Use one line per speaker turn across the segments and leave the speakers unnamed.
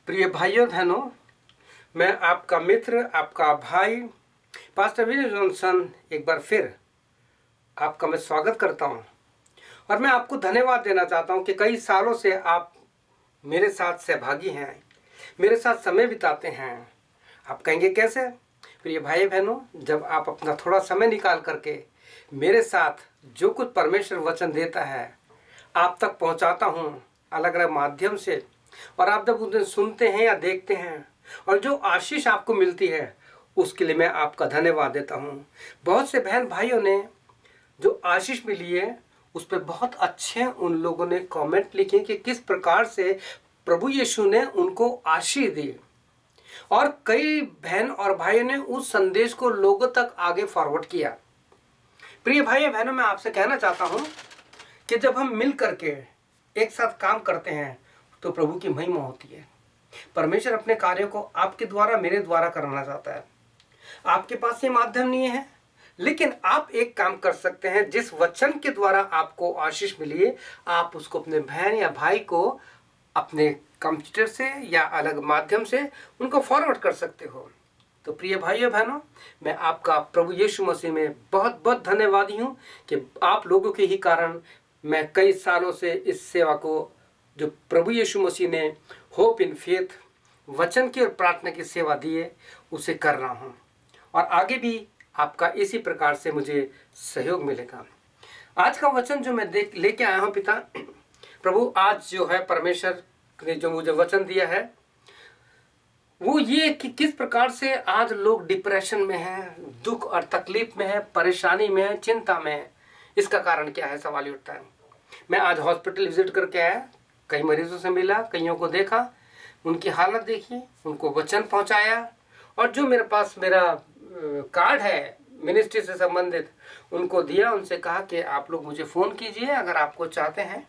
प्रिय भाइयों बहनों, मैं आपका मित्र, आपका भाई पास्टर विनय जॉनसन एक बार फिर आपका मैं स्वागत करता हूं। और मैं आपको धन्यवाद देना चाहता हूं कि कई सालों से आप मेरे साथ सहभागी हैं, मेरे साथ समय बिताते हैं। आप कहेंगे कैसे? प्रिय भाई बहनों, जब आप अपना थोड़ा समय निकाल करके मेरे साथ जो कुछ परमेश्वर वचन देता है आप तक पहुंचाता हूं अलग अलग माध्यम से, और आप जब उन्हें सुनते हैं या देखते हैं और जो आशीष आपको मिलती है उसके लिए मैं आपका धन्यवाद देता हूं। बहुत से बहन भाइयों ने जो आशीष मिली है उस पर बहुत अच्छे उन लोगों ने कमेंट लिखे कि किस प्रकार से प्रभु यीशु ने उनको आशीष दी, और कई बहन और भाइयों ने उस संदेश को लोगों तक आगे फॉरवर्ड किया। प्रिय भाई बहनों, मैं आपसे कहना चाहता हूं कि जब हम मिल करके एक साथ काम करते हैं तो प्रभु की महिमा होती है। परमेश्वर अपने कार्यों को आपके द्वारा, मेरे द्वारा करना चाहता है। आपके पास ये माध्यम नहीं है, लेकिन आप एक काम कर सकते हैं। जिस वचन के द्वारा आपको आशीष मिली है, आप उसको अपने बहन या भाई को अपने कंप्यूटर से या अलग माध्यम से उनको फॉरवर्ड कर सकते हो। तो प्रिय भाइयों बहनों, मैं आपका प्रभु यीशु मसीह में बहुत बहुत धन्यवादी हूँ कि आप लोगों के ही कारण मैं कई सालों से इस सेवा को, जो प्रभु यीशु मसीह ने होप इन फेथ वचन की और प्रार्थना की सेवा दी है, उसे कर रहा हूँ, और आगे भी आपका इसी प्रकार से मुझे सहयोग मिलेगा। आज का वचन जो मैं लेके आया हूँ पिता प्रभु, आज जो है परमेश्वर ने जो मुझे वचन दिया है वो ये कि किस प्रकार से आज लोग डिप्रेशन में हैं, दुख और तकलीफ में है, परेशानी में है, चिंता में है। इसका कारण क्या है, सवाल उठता है। मैं आज हॉस्पिटल विजिट करके आया, कई मरीजों से मिला, कईयों को देखा, उनकी हालत देखी, उनको वचन पहुंचाया, और जो मेरे पास मेरा कार्ड है मिनिस्ट्री से संबंधित उनको दिया। उनसे कहा कि आप लोग मुझे फ़ोन कीजिए अगर आपको चाहते हैं,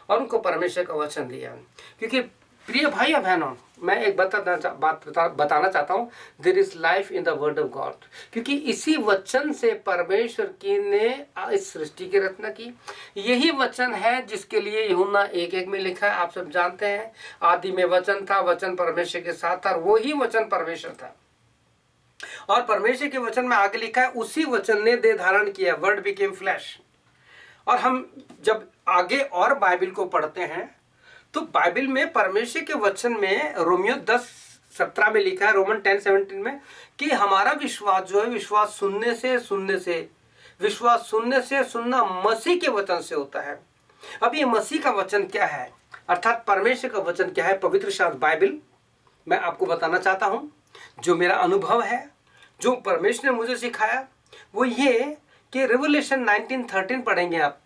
और उनको परमेश्वर का वचन दिया। क्योंकि प्रिय भाई बहनों, मैं एक बताना चाहता हूँ, there is life in the word of God. क्योंकि इसी वचन से परमेश्वर की ने इस सृष्टि की रचना की। यही वचन है जिसके लिए यूहन्ना 1:1 में लिखा है, आप सब जानते हैं, आदि में वचन था, वचन परमेश्वर के साथ था, वही वचन परमेश्वर था। और परमेश्वर के वचन में आगे लिखा है, उसी वचन ने देह धारण किया, वर्ड बिकेम फ्लैश। और हम जब आगे और बाइबल को पढ़ते हैं तो बाइबल में परमेश्वर के वचन में रोमियो 10:17 में लिखा है, रोमन 10:17 में, कि हमारा विश्वास जो है, विश्वास सुनने से सुनना मसीह के वचन से होता है। अब ये मसीह का वचन क्या है, अर्थात परमेश्वर का वचन क्या है? पवित्र शास्त्र बाइबल मैं आपको बताना चाहता हूं। जो मेरा अनुभव है, जो परमेश्वर ने मुझे सिखाया, वो ये कि रेवलेशन 19:13 पढ़ेंगे आप,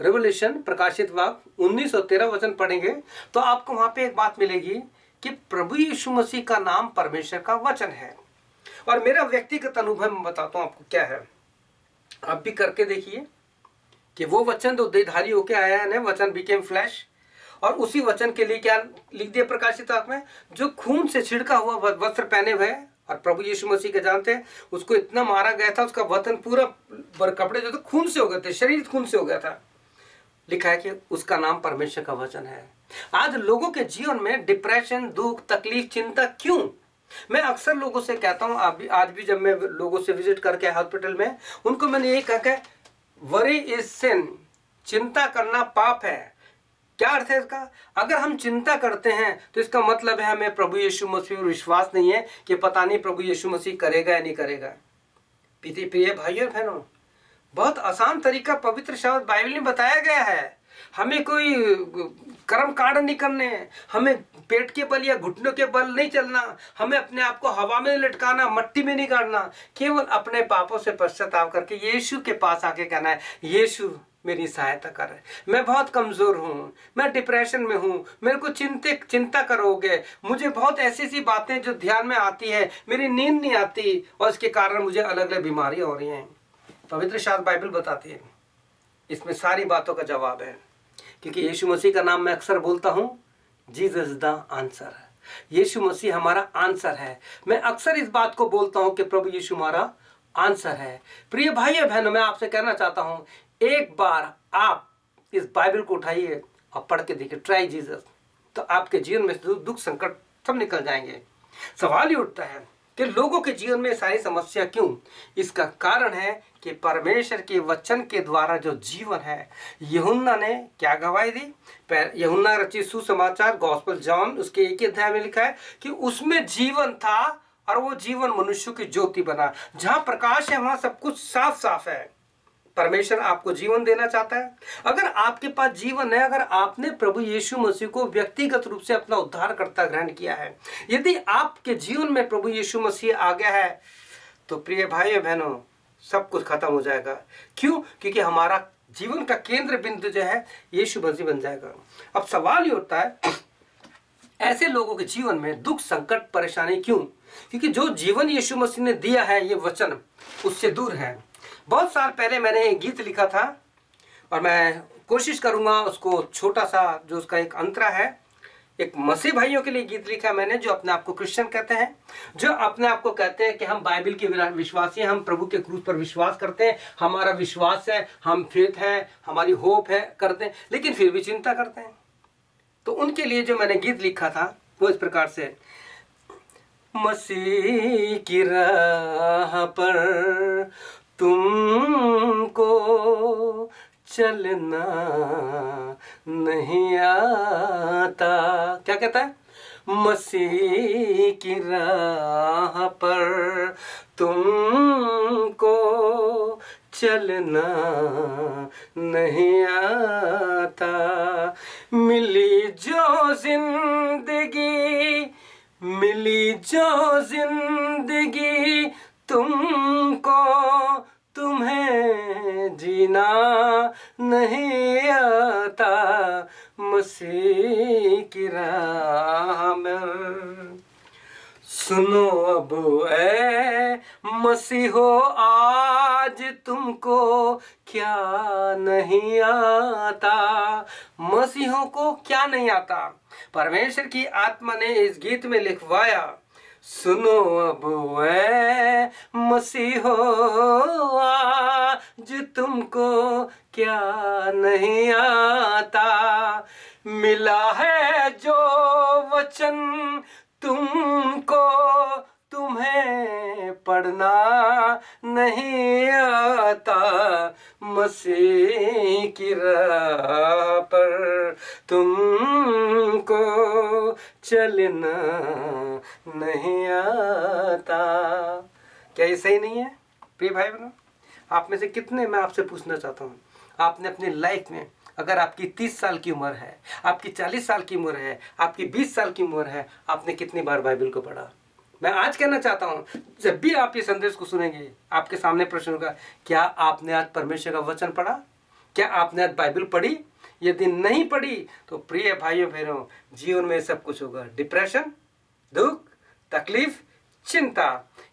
रेवलेशन प्रकाशित वाक्य 19:13 वचन पढ़ेंगे तो आपको वहां पे एक बात मिलेगी कि प्रभु यीशु मसीह का नाम परमेश्वर का वचन है। और मेरा व्यक्तिगत अनुभव मैं बताता हूं आपको क्या है, आप भी करके देखिए कि वो वचन तो देहधारी होके आया है, वचन बिकेम फ्लैश। और उसी वचन के लिए क्या लिख दिया प्रकाशित वाक्य में, जो खून से छिड़का हुआ वस्त्र पहने हुए, और प्रभु यीशु मसीह के जानते हैं उसको इतना मारा गया था, उसका वतन पूरा कपड़े जो थे खून से हो गए थे, शरीर खून से हो गया था। लिखा है कि उसका नाम परमेश्वर का वचन है। आज लोगों के जीवन में डिप्रेशन, दुख, तकलीफ, चिंता क्यों? मैं अक्सर लोगों से कहता हूं, आज भी जब मैं लोगों से विजिट करके हॉस्पिटल में, उनको मैंने यही कहा कि वरी इज सिन, चिंता करना पाप है। क्या अर्थ है इसका? अगर हम चिंता करते हैं तो इसका मतलब है हमें प्रभु यीशु मसीह पर विश्वास नहीं है कि पता नहीं प्रभु यीशु मसीह करेगा या नहीं करेगा। प्रिय भाइयों बहनों, बहुत आसान तरीका पवित्र शास्त्र बाइबल में बताया गया है। हमें कोई कर्म कांड नहीं करने, हमें पेट के बल या घुटनों के बल नहीं चलना, हमें अपने आप को हवा में लटकाना, मट्टी में नहीं गाड़ना, केवल अपने पापों से पश्चाताप करके यीशु के पास आके कहना है, यीशु मेरी सहायता कर, मैं बहुत कमजोर हूँ, मैं डिप्रेशन में हूँ, मेरे को चिंता करोगे, मुझे बहुत ऐसी बातें जो ध्यान में आती है, मेरी नींद नहीं आती, और इसके कारण मुझे अलग अलग बीमारियां हो रही हैं। पवित्र शास्त्र बाइबल बताती है, इसमें सारी बातों का जवाब है। क्योंकि यीशु मसीह का नाम मैं अक्सर बोलता हूं, जीसस द आंसर। यीशु मसीह हमारा आंसर है। मैं अक्सर इस बात को बोलता हूं कि प्रभु यीशु हमारा आंसर है। प्रिय भाई बहनों, मैं आपसे कहना चाहता हूं, एक बार आप इस बाइबल को उठाइए और पढ़ के देखिए, ट्राई जीसस, तो आपके जीवन में दुख संकट सब निकल जाएंगे। सवाल ये उठता है कि लोगों के जीवन में सारी समस्या क्यों? इसका कारण है कि परमेश्वर के वचन के द्वारा जो जीवन है, यूहन्ना ने क्या गवाही दी? यूहन्ना रचित सुसमाचार गॉस्पेल जॉन उसके 1 अध्याय में लिखा है कि उसमें जीवन था और वो जीवन मनुष्य की ज्योति बना। जहां प्रकाश है वहां सब कुछ साफ साफ है। परमेश्वर आपको जीवन देना चाहता है। अगर आपके पास जीवन है, अगर आपने प्रभु यीशु मसीह को व्यक्तिगत रूप से अपना उद्धारकर्ता ग्रहण किया है, यदि आपके जीवन में प्रभु यीशु मसीह आ गया है, तो प्रिय भाइयों बहनों, सब कुछ खत्म हो जाएगा। क्यों? क्योंकि हमारा जीवन का केंद्र बिंदु जो है यीशु मसीह बन जाएगा। अब सवाल ये होता है, ऐसे लोगों के जीवन में दुख, संकट, परेशानी क्यों? क्योंकि जो जीवन यीशु मसीह ने दिया है, ये वचन उससे दूर है। बहुत साल पहले मैंने एक गीत लिखा था और मैं कोशिश करूंगा उसको छोटा सा जो उसका एक अंतरा है, एक मसीह भाइयों के लिए गीत लिखा मैंने, जो अपने आप को क्रिश्चियन कहते हैं, जो अपने आप को कहते हैं कि हम बाइबल के विश्वासी हैं, हम प्रभु के क्रूस पर विश्वास करते हैं, हमारा विश्वास है, हम फेथ है, हमारी होप है करते हैं, लेकिन फिर भी चिंता करते हैं। तो उनके लिए जो मैंने गीत लिखा था वो इस प्रकार से, मसीह की राह पर तुमको चलना नहीं आता। क्या कहता है? मसीह की राह पर तुमको चलना नहीं आता। मिली जो जिंदगी तुमको, तुम्हें जीना नहीं आता। मसीह की राह में सुनो अब ऐ मसीहो, आज तुमको क्या नहीं आता। मसीहों को क्या नहीं आता? परमेश्वर की आत्मा ने इस गीत में लिखवाया, सुनो अब ऐ मसीहो, आज तुमको क्या नहीं आता। मिला है जो वचन तुमको, तुम्हें पढ़ना नहीं आता। मसीह की राह पर तुमको चलना नहीं आता। क्या ये सही नहीं है? प्रिय भाई बहनों, आप में से कितने, मैं आपसे पूछना चाहता हूँ, आपने अपनी लाइफ में, अगर आपकी 30 साल की उम्र है, आपकी 40 साल की उम्र है, आपकी 20 साल की उम्र है, आपने कितनी बार बाइबल को पढ़ा? मैं आज कहना चाहता हूँ, जब भी आप ये संदेश को सुनेंगे, आपके सामने प्रश्न होगा, क्या आपने आज परमेश्वर का वचन पढ़ा? क्या आपने आज बाइबल पढ़ी? यदि नहीं पढ़ी तो प्रिय भाइयों बहनों, जीवन में सब कुछ होगा, डिप्रेशन, दुख, तकलीफ, चिंता।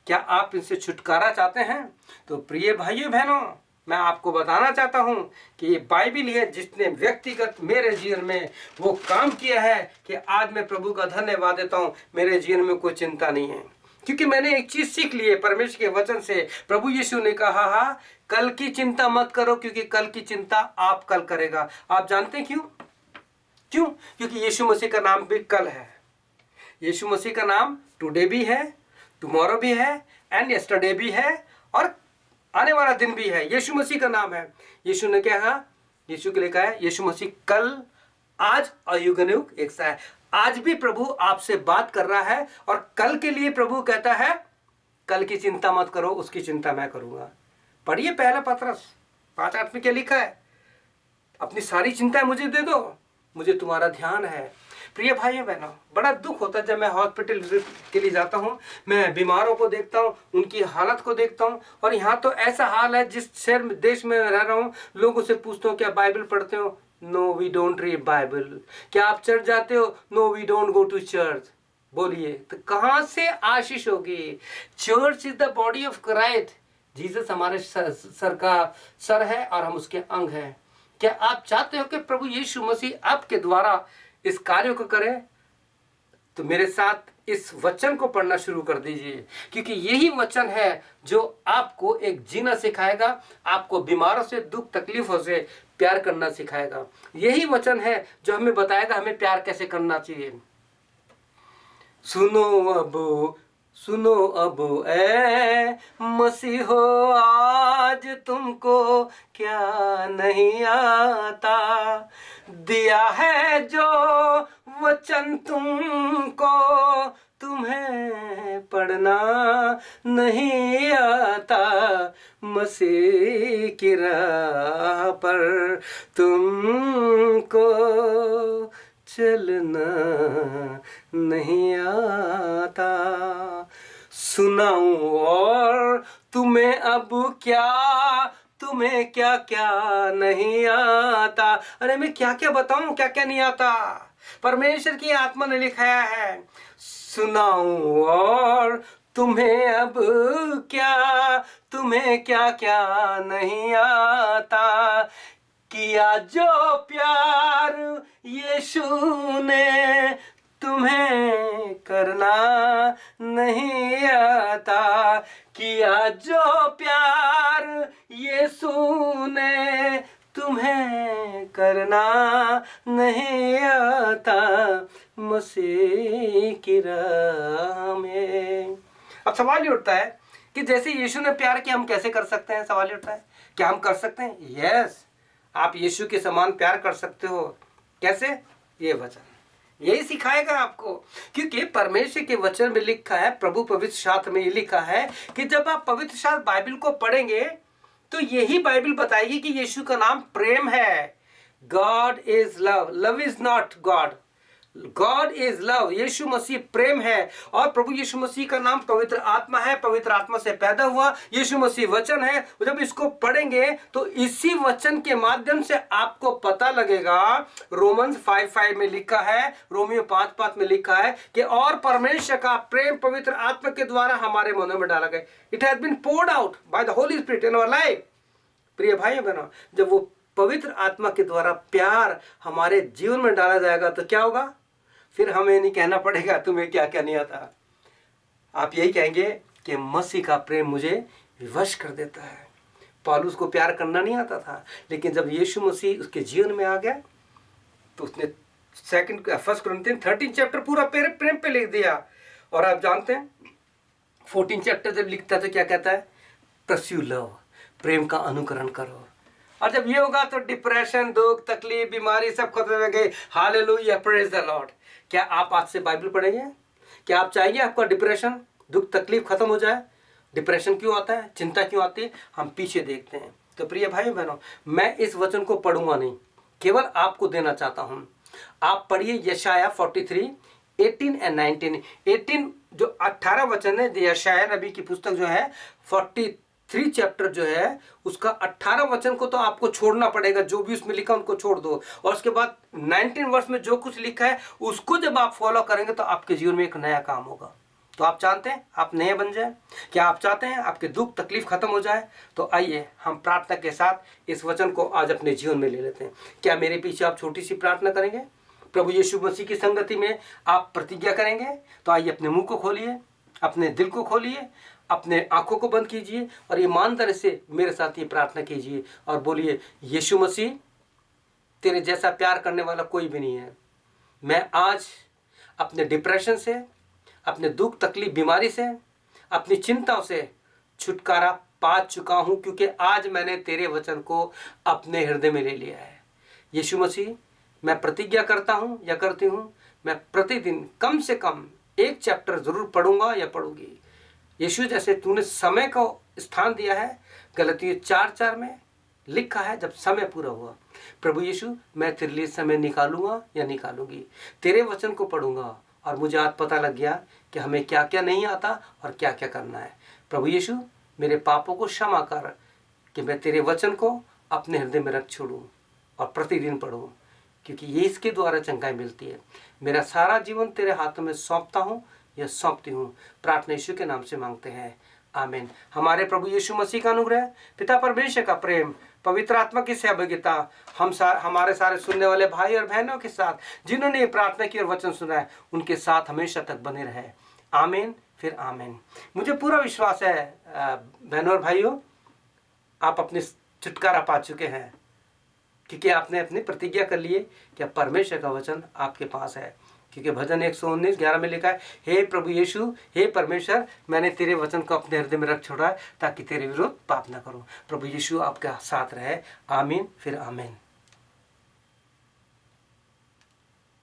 क्या आप इनसे छुटकारा चाहते हैं? तो प्रिय भाइयों बहनों, मैं आपको बताना चाहता हूं कि ये बाइबल है जिसने व्यक्तिगत मेरे जीवन में वो काम किया है कि आज मैं प्रभु का धन्यवाद देता हूं। मेरे जीवन में कोई चिंता नहीं है, क्योंकि मैंने एक चीज सीख ली है परमेश्वर के वचन से। प्रभु यीशु ने कहा, कल की चिंता मत करो, क्योंकि कल की चिंता आप कल करेगा। आप जानते हैं क्यों? क्योंकि यीशु मसीह का नाम भी कल है। यीशु मसीह का नाम टुडे भी है, टुमारो भी है, एंड यस्टरडे भी है, और आने वाला दिन भी है। यीशु मसीह का नाम है। यीशु ने क्या कहा? यीशु के लिए कहा है, यीशु मसीह कल, आज और युगानुयुग एक सा है। आज भी प्रभु आपसे बात कर रहा है, और कल के लिए प्रभु कहता है, कल की चिंता मत करो, उसकी चिंता मैं करूंगा। पढ़िए पहला पतरस 5:8 में क्या लिखा है? अपनी सारी चिंताएं मुझे दे दो, मुझे तुम्हारा ध्यान है। प्रिय भाइयों बहनों, बड़ा दुख होता है जब मैं हॉस्पिटल विजिट के लिए जाता हूँ, मैं बीमारों को देखता हूँ, उनकी हालत को देखता हूँ। और यहाँ तो ऐसा हाल है, जिस शहर में, देश में रह रहा हूँ, लोगों से पूछता हूँ, क्या बाइबल पढ़ते हो? No, we don't read Bible. क्या आप चर्च जाते हो? No, we don't go to church. बोलिए, तो कहाँ से आशीष होगी? Church is the body of Christ. Jesus हमारे सर का सर है और हम उसके अंग हैं। क्या आप चाहते हो कि प्रभु यीशु मसीह आपके द्वारा इस कार्य को करे? तो मेरे साथ इस वचन को पढ़ना शुरू कर दीजिए, क्योंकि यही वचन है जो आपको एक जीना सिखाएगा, आपको बीमारों से, दुख तकलीफों से प्यार करना सिखाएगा। यही वचन है जो हमें बताएगा हमें प्यार कैसे करना चाहिए। सुनो अब, सुनो अब ए मसीहो, आज तुमको क्या नहीं आता। दिया है जो वचन तुमको, तुम्हें पढ़ना नहीं आता। मसीह की राह पर तुमको चलना नहीं आता। सुनाऊं और तुम्हें अब क्या, तुम्हें क्या क्या नहीं आता। अरे मैं क्या क्या बताऊं, क्या क्या नहीं आता। परमेश्वर की आत्मा ने लिखाया है, सुनाऊं और तुम्हें अब क्या, तुम्हें क्या क्या नहीं आता। किया जो प्यार यीशु ने, तुम्हें करना नहीं आता। किया जो प्यार यीशु ने, तुम्हें करना नहीं आता। मसीह की राह में। अब सवाल ये उठता है कि जैसे यीशु ने प्यार किया, हम कैसे कर सकते हैं। सवाल ये उठता है, क्या हम कर सकते हैं? यस, आप यीशु के समान प्यार कर सकते हो। कैसे? ये वचन यही सिखाएगा आपको, क्योंकि परमेश्वर के वचन में लिखा है, प्रभु पवित्र शास्त्र में ये लिखा है कि जब आप पवित्र शास्त्र बाइबल को पढ़ेंगे तो यही बाइबल बताएगी कि यीशु का नाम प्रेम है। God is love, love is not God, God is love. Yeshu Masih प्रेम है और प्रभु यीशु मसीह का नाम पवित्र आत्मा है, पवित्र आत्मा से पैदा हुआ यीशु मसीह वचन है। जब इसको पढ़ेंगे तो इसी वचन के माध्यम से आपको पता लगेगा, रोमन्स 5:5 में लिखा है, रोमियो 5:5 में लिखा है कि और परमेश्वर का प्रेम पवित्र आत्मा के द्वारा हमारे मनों में डाला गया। It has been poured out by the Holy Spirit in our life. प्रिय भाई बहनों, जब वो पवित्र आत्मा के द्वारा प्यार हमारे जीवन में डाला जाएगा तो क्या होगा? फिर हमें नहीं कहना पड़ेगा तुम्हें क्या क्या नहीं आता। आप यही कहेंगे कि मसीह का प्रेम मुझे विवश कर देता है। पौलुस को प्यार करना नहीं आता था, लेकिन जब यीशु मसीह उसके जीवन में आ गया तो उसने 1 कुरिन्थियन 13 चैप्टर पूरा प्रेम पे लिख दिया। और आप जानते हैं 14 चैप्टर जब लिखता है तो क्या कहता है? परस्यू लव, प्रेम का अनुकरण करो। और जब ये होगा तो डिप्रेशन, दुख, तकलीफ, बीमारी सब खत्म हो गए। Hallelujah, praise the Lord. क्या आप आज से बाइबल पढ़ेंगे? क्या आप चाहिए आपका डिप्रेशन, दुख, तकलीफ खत्म हो जाए? डिप्रेशन क्यों आता है, चिंता क्यों आती है? हम पीछे देखते हैं। तो प्रिय भाई बहनों, मैं इस वचन को पढ़ूंगा नहीं, केवल आपको देना चाहता हूं। आप पढ़िए यशाया 43, 18 और 19। 18 जो 18 वचन है, यशाया नबी की पुस्तक जो है 43 चैप्टर जो है, उसका 18 वचन को तो आपको छोड़ना पड़ेगा, जो भी उसमें लिखा उनको छोड़ दो। और उसके बाद 19 वर्ष में जो कुछ लिखा है उसको जब आप फॉलो करेंगे तो आपके जीवन में एक नया काम होगा। तो आप चाहते हैं आप नए बन जाए? क्या आप चाहते हैं आपके दुख तकलीफ खत्म हो जाए? तो आइए हम प्रार्थना के साथ इस वचन को आज अपने जीवन में ले लेते हैं। क्या मेरे पीछे आप छोटी सी प्रार्थना करेंगे? प्रभु यीशु मसीह की संगति में आप प्रतिज्ञा करेंगे? तो आइए अपने मुंह को खोलिए, अपने दिल को खोलिए, अपने आंखों को बंद कीजिए और ईमानदारी से मेरे साथ ये प्रार्थना कीजिए और बोलिए, यीशु मसीह, तेरे जैसा प्यार करने वाला कोई भी नहीं है। मैं आज अपने डिप्रेशन से, अपने दुख तकलीफ बीमारी से, अपनी चिंताओं से छुटकारा पा चुका हूं, क्योंकि आज मैंने तेरे वचन को अपने हृदय में ले लिया है। यीशु मसीह, मैं प्रतिज्ञा करता हूं या करती हूं, मैं प्रतिदिन कम से कम एक चैप्टर जरूर पढ़ूंगा या पढ़ूंगी। यीशु, जैसे तूने समय को स्थान दिया है, गलतियों 4:4 में लिखा है, जब समय पूरा हुआ, प्रभु यीशु मैं तेरे लिए समय निकालूंगा या निकालूंगी, तेरे वचन को पढ़ूंगा और मुझे आज पता लग गया कि हमें क्या क्या नहीं आता और क्या क्या करना है। प्रभु यीशु, मेरे पापों को क्षमा कर कि मैं तेरे वचन को अपने हृदय में रख छोड़ूं और प्रतिदिन पढ़ूं, क्योंकि ये इसके द्वारा चंगाई मिलती है। मेरा सारा जीवन तेरे हाथों में सौंपता हूँ या सौंपती हूँ। प्रार्थना यीशु के नाम से मांगते हैं, आमीन। हमारे प्रभु यीशु मसीह का अनुग्रह, पिता परमेश्वर का प्रेम, पवित्र आत्मा की सहभागिता हमारे सारे सुनने वाले भाई और बहनों के साथ, जिन्होंने ये प्रार्थना की और वचन सुना है, उनके साथ हमेशा तक बने रहे। आमीन, फिर आमीन। मुझे पूरा विश्वास है बहनों और भाइयों, आप अपने छुटकारा पा चुके हैं, क्योंकि आपने अपनी प्रतिज्ञा कर लिए कि परमेश्वर का वचन आपके पास है। क्योंकि भजन 119:11 में लिखा है, हे प्रभु यीशु, हे परमेश्वर, मैंने तेरे वचन को अपने हृदय में रख छोड़ा है ताकि तेरे विरुद्ध पाप न करूं। प्रभु यीशु आपके साथ रहे। आमीन फिर आमीन।